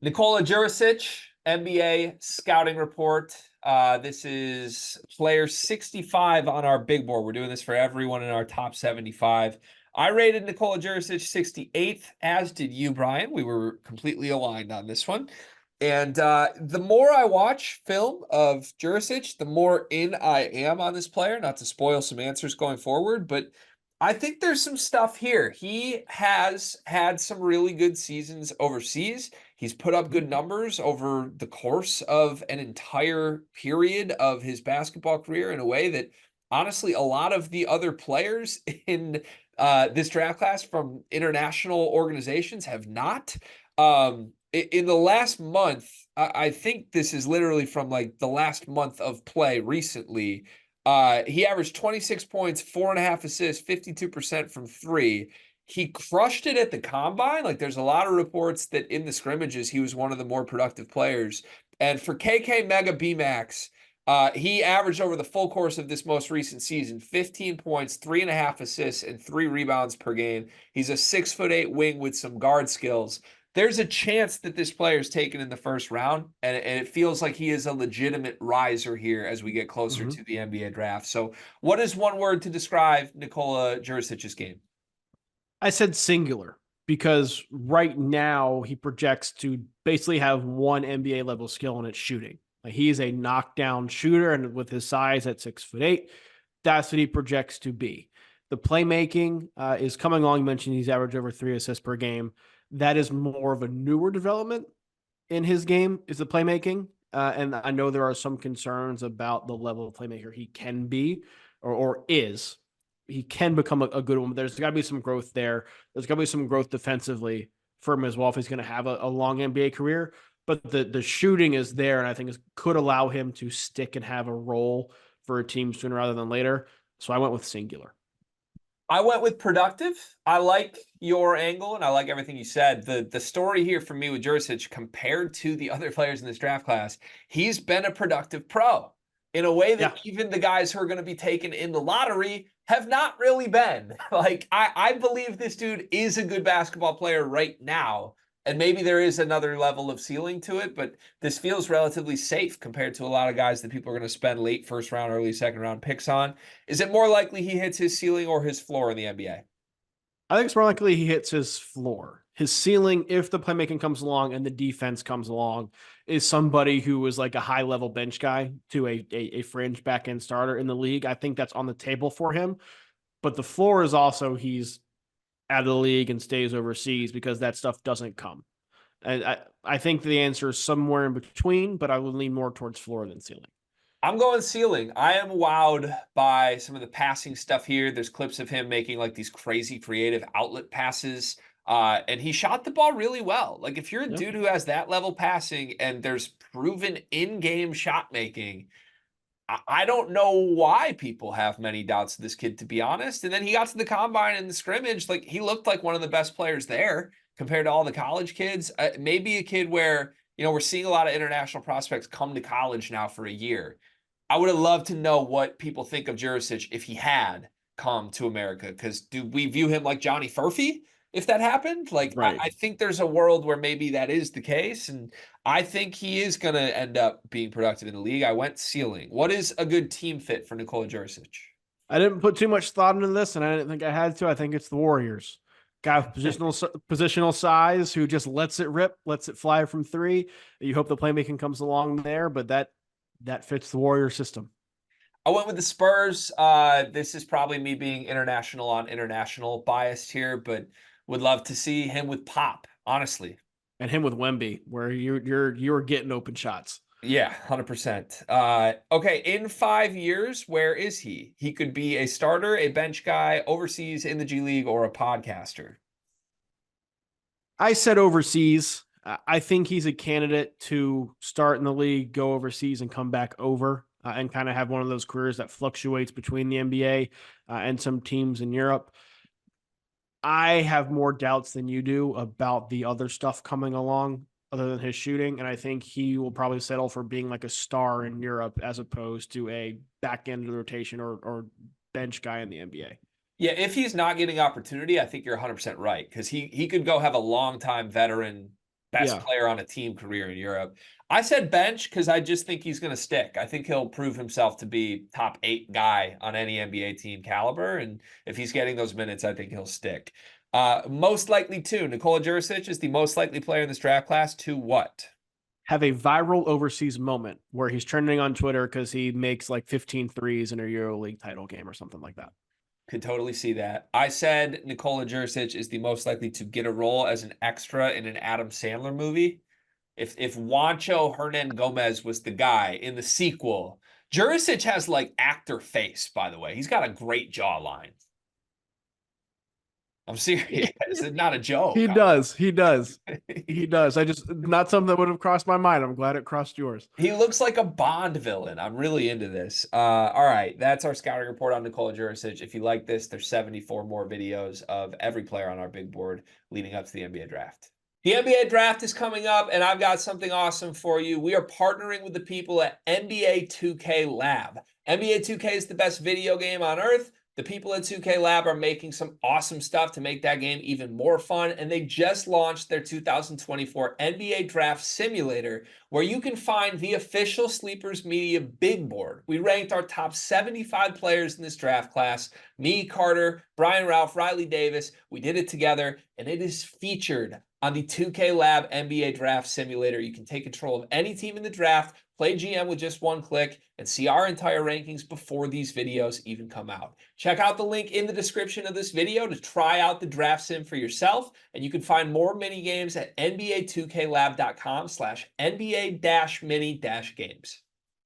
Nikola Djurisic, NBA scouting report. This is player 65 on our big board. We're doing this for everyone in our top 75. I rated Nikola Djurisic 68th, as did you, Brian. We were completely aligned on this one. And the more I watch film of Djurisic, the more in I am on this player. Not to spoil some answers going forward, but I think there's some stuff here. He has had some really good seasons overseas. He's put up good numbers over the course of an entire period of his basketball career in a way that honestly a lot of the other players in this draft class from international organizations have not. In the last month, I think this is literally from like the last month of play recently. He averaged 26 points, 4.5 assists, 52% from three. He crushed it at the combine. Like there's a lot of reports that in the scrimmages, he was one of the more productive players. And for KK Mega BMax, he averaged over the full course of this most recent season, 15 points, 3.5 assists, and 3 rebounds per game. He's a 6'8" wing with some guard skills. There's a chance that this player is taken in the first round, and it feels like he is a legitimate riser here as we get closer to the NBA draft. So what is one word to describe Nikola Djurisic's game? I said singular because right now he projects to basically have one NBA level skill, and it's shooting. Like he is a knockdown shooter, and with his size at 6'8", that's what he projects to be. The playmaking is coming along. You mentioned he's averaged over 3 assists per game. That is more of a newer development in his game, is the playmaking. And I know there are some concerns about the level of playmaker he can be or is. He can become a good one. There's got to be some growth there. There's got to be some growth defensively for him as well if he's going to have a long NBA career. But the shooting is there, and I think could allow him to stick and have a role for a team sooner rather than later. So I went with singular. I went with productive. I like your angle, and I like everything you said. The story here for me with Djurisic, compared to the other players in this draft class, he's been a productive pro in a way that even the guys who are going to be taken in the lottery have not really been. Like, I believe this dude is a good basketball player right now. And maybe there is another level of ceiling to it, but this feels relatively safe compared to a lot of guys that people are going to spend late first round, early second round picks on. Is it more likely he hits his ceiling or his floor in the NBA? I think it's more likely he hits his floor. His ceiling, if the playmaking comes along and the defense comes along, is somebody who was like a high level bench guy to a fringe back end starter in the league. I think that's on the table for him. But the floor is also he's out of the league and stays overseas because that stuff doesn't come. I think the answer is somewhere in between, but I would lean more towards floor than ceiling. I'm going ceiling. I am wowed by some of the passing stuff here. There's clips of him making like these crazy creative outlet passes. And he shot the ball really well. Like if you're a dude who has that level passing and there's proven in-game shot making, I don't know why people have many doubts of this kid, to be honest. And then he got to the combine and the scrimmage. Like he looked like one of the best players there compared to all the college kids. Maybe a kid where, we're seeing a lot of international prospects come to college now for a year. I would have loved to know what people think of Djurisic if he had come to America. Because do we view him like Johnny Furphy if that happened? Like, Right. I think there's a world where maybe that is the case. And I think he is going to end up being productive in the league. I went ceiling. What is a good team fit for Nikola Djurisic? I didn't put too much thought into this, and I didn't think I had to. I think it's the Warriors. Guy with positional size who just lets it rip, lets it fly from three. You hope the playmaking comes along there, but that fits the Warrior system. I went with the Spurs. This is probably me being international on international biased here, but would love to see him with Pop, honestly. And him with Wemby, where you're getting open shots. Yeah, 100%. Okay, in 5 years, where is he? He could be a starter, a bench guy, overseas in the G League, or a podcaster. I said overseas. I think he's a candidate to start in the league, go overseas, and come back over and kind of have one of those careers that fluctuates between the NBA and some teams in Europe. I have more doubts than you do about the other stuff coming along other than his shooting. And I think he will probably settle for being like a star in Europe as opposed to a back end of the rotation or bench guy in the NBA. Yeah, if he's not getting opportunity, I think you're 100% right because he could go have a long time veteran best Yeah. player on a team career in Europe. I said bench because I just think he's going to stick. I think he'll prove himself to be top 8 guy on any NBA team caliber. And if he's getting those minutes, I think he'll stick. Most likely to Nikola Djurisic is the most likely player in this draft class to what? Have a viral overseas moment where he's trending on Twitter because he makes like 15 threes in a EuroLeague title game or something like that. Could totally see that. I said Nikola Djurisic is the most likely to get a role as an extra in an Adam Sandler movie. If Juancho Hernan Gomez was the guy in the sequel, Jurisic has like actor face, by the way. He's got a great jawline. I'm serious. It's not a joke. He does. He does. He does. I just not something that would have crossed my mind. I'm glad it crossed yours. He looks like a Bond villain. I'm really into this. All right, that's our scouting report on Nikola Djurisic. If you like this, there's 74 more videos of every player on our big board leading up to the NBA draft. The NBA draft is coming up, and I've got something awesome for you. We are partnering with the people at NBA 2K Lab. NBA 2K is the best video game on earth. The people at 2K Lab are making some awesome stuff to make that game even more fun, and they just launched their 2024 NBA Draft Simulator, where you can find the official Sleepers Media big board. We ranked our top 75 players in this draft class. Me, Carter, Brian Ralph, Riley Davis. We did it together, and it is featured on the 2K Lab NBA Draft Simulator. You can take control of any team in the draft, play GM with just one click, and see our entire rankings before these videos even come out. Check out the link in the description of this video to try out the draft sim for yourself, and you can find more mini games at nba2klab.com/NBA-mini-games.